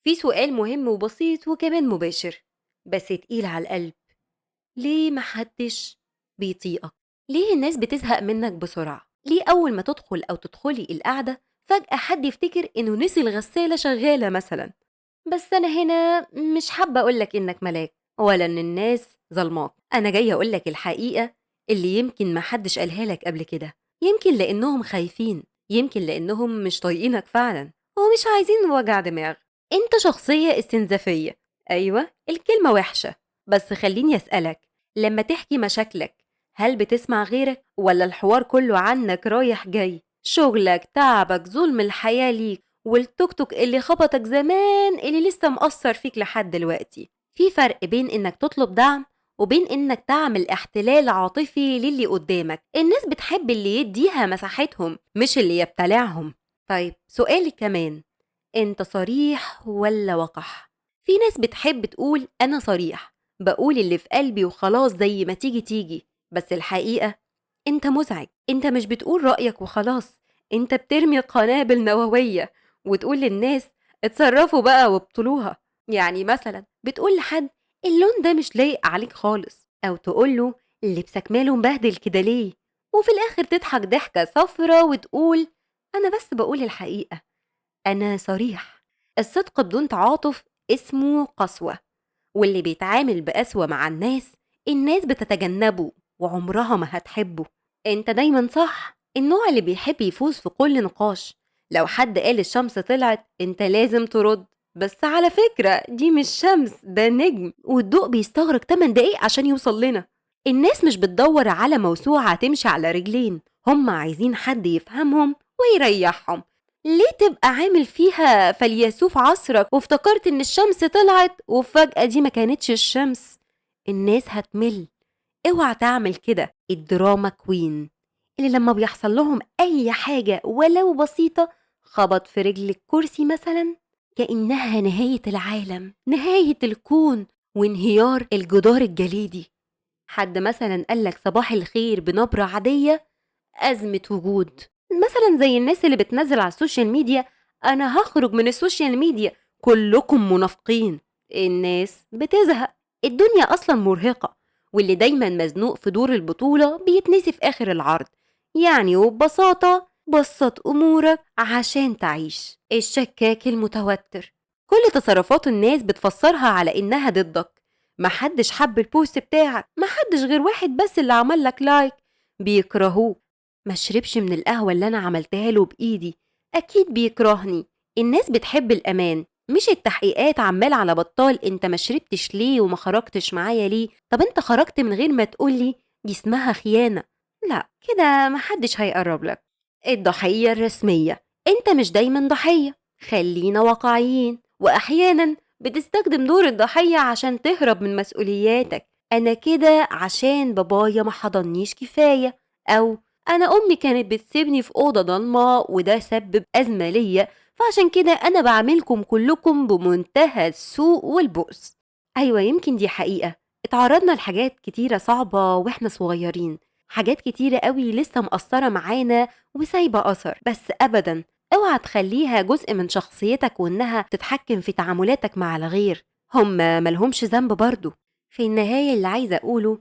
في سؤال مهم وبسيط وكمان مباشر بس تقيل على القلب. ليه محدش بيطيقك؟ ليه الناس بتزهق منك بسرعة؟ ليه أول ما تدخل أو تدخلي القعدة فجأة حد يفتكر إنه نسي الغسالة شغالة مثلا؟ بس أنا هنا مش حابة أقولك إنك ملاك ولا إن الناس ظلماك، أنا جاية أقولك الحقيقة اللي يمكن محدش قالها لك قبل كده. يمكن لأنهم خايفين، يمكن لأنهم مش طايقينك فعلا ومش عايزين وجع دماغ. أنت شخصية استنزافية، أيوة الكلمة وحشة، بس خليني أسألك، لما تحكي مشاكلك هل بتسمع غيرك ولا الحوار كله عنك رايح جاي؟ شغلك، تعبك، ظلم الحياة ليك، والتوك توك اللي خبطك زمان اللي لسه مأثر فيك لحد دلوقتي. في فرق بين إنك تطلب دعم وبين إنك تعمل احتلال عاطفي للي قدامك. الناس بتحب اللي يديها مساحتهم مش اللي يبتلعهم. طيب سؤالي كمان، أنت صريح ولا وقح؟ في ناس بتحب تقول أنا صريح، بقول اللي في قلبي وخلاص زي ما تيجي تيجي، بس الحقيقة أنت مزعج. أنت مش بتقول رأيك وخلاص، أنت بترمي قنابل نووية وتقول للناس اتصرفوا بقى وابطلوها. يعني مثلا بتقول لحد اللون ده مش لايق عليك خالص، أو تقوله لبسك ماله مبهدل كده ليه، وفي الآخر تضحك ضحكة صفرة وتقول أنا بس بقول الحقيقة، أنا صريح. الصدق بدون تعاطف اسمه قسوة، واللي بيتعامل بقسوة مع الناس الناس بتتجنبه وعمرها ما هتحبه. انت دايما صح، النوع اللي بيحب يفوز في كل نقاش. لو حد قال الشمس طلعت انت لازم ترد بس على فكرة دي مش شمس، ده نجم والضوء بيستغرق 8 دقايق عشان يوصل لنا. الناس مش بتدور على موسوعة تمشي على رجلين، هم عايزين حد يفهمهم ويريحهم. ليه تبقى عامل فيها فيلسوف عصرك وافتكرت ان الشمس طلعت وفجأة دي ما كانتش الشمس؟ الناس هتمل. اوعى تعمل كده. الدراما كوين اللي لما بيحصل لهم اي حاجة ولو بسيطة، خبط في رجل الكرسي مثلا، كأنها نهاية العالم، نهاية الكون، وانهيار الجدار الجليدي. حد مثلا قالك صباح الخير بنبرة عادية، أزمة وجود. مثلا زي الناس اللي بتنزل على السوشيال ميديا أنا هخرج من السوشيال ميديا، كلكم منافقين. الناس بتزهق، الدنيا أصلا مرهقة، واللي دايما مزنوق في دور البطولة بيتنسي في آخر العرض. يعني وببساطة بسط أمورك عشان تعيش. الشكاك المتوتر، كل تصرفات الناس بتفسرها على إنها ضدك. محدش حب البوست بتاعك، محدش غير واحد بس اللي عمل لك لايك، بيكرهوك. ما شربش من القهوة اللي أنا عملتها له بإيدي، أكيد بيكرهني. الناس بتحب الأمان مش التحقيقات عمال على بطال. انت ما شربتش ليه وما خرجتش معايا ليه؟ طب انت خرجت من غير ما تقولي، دي اسمها خيانة. لا كده محدش هيقرب لك. الضحية الرسمية، انت مش دايما ضحية، خلينا واقعيين، وأحيانا بتستخدم دور الضحية عشان تهرب من مسؤولياتك. أنا كده عشان بابايا ما حضنيش كفاية، أو أنا أمي كانت بتسيبني في أوضة ضلمة وده سبب أزمة ليا، فعشان كده أنا بعملكم كلكم بمنتهى السوء والبؤس. أيوة يمكن دي حقيقة، اتعرضنا لحاجات كتيرة صعبة وإحنا صغيرين، حاجات كتيرة قوي لسه مقصرة معانا وسايبة أثر، بس أبدا اوعى تخليها جزء من شخصيتك وإنها تتحكم في تعاملاتك مع الغير. هم ملهمش ذنب برضو. في النهاية اللي عايزة أقوله،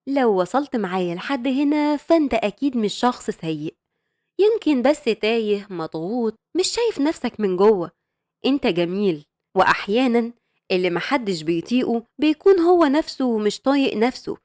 لو وصلت معايا لحد هنا فأنت أكيد مش شخص سيء، يمكن بس تايه مضغوط مش شايف نفسك من جوه. انت جميل، وأحيانا اللي محدش بيطيقه بيكون هو نفسه مش طايق نفسه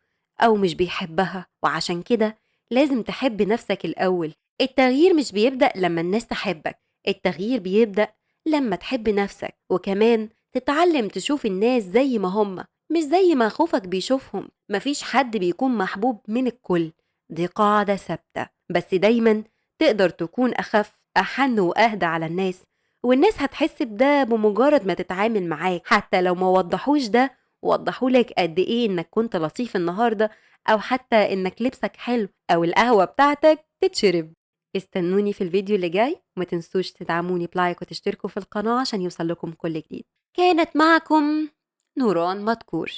أو مش بيحبها، وعشان كده لازم تحب نفسك الأول. التغيير مش بيبدأ لما الناس تحبك، التغيير بيبدأ لما تحب نفسك، وكمان تتعلم تشوف الناس زي ما هم مش زي ما خوفك بيشوفهم. مفيش حد بيكون محبوب من الكل، دي قاعدة ثابتة، بس دايما تقدر تكون أخف أحن وأهدى على الناس، والناس هتحس بده بمجرد ما تتعامل معاك، حتى لو ما وضحوش ده وضحولك قد ايه انك كنت لطيف النهاردة، او حتى انك لبسك حلو، او القهوة بتاعتك تتشرب. استنوني في الفيديو اللي جاي، وما تنسوش تدعموني بلايك وتشتركوا في القناة عشان يوصل لكم كل جديد. كانت معكم نوران مدكور.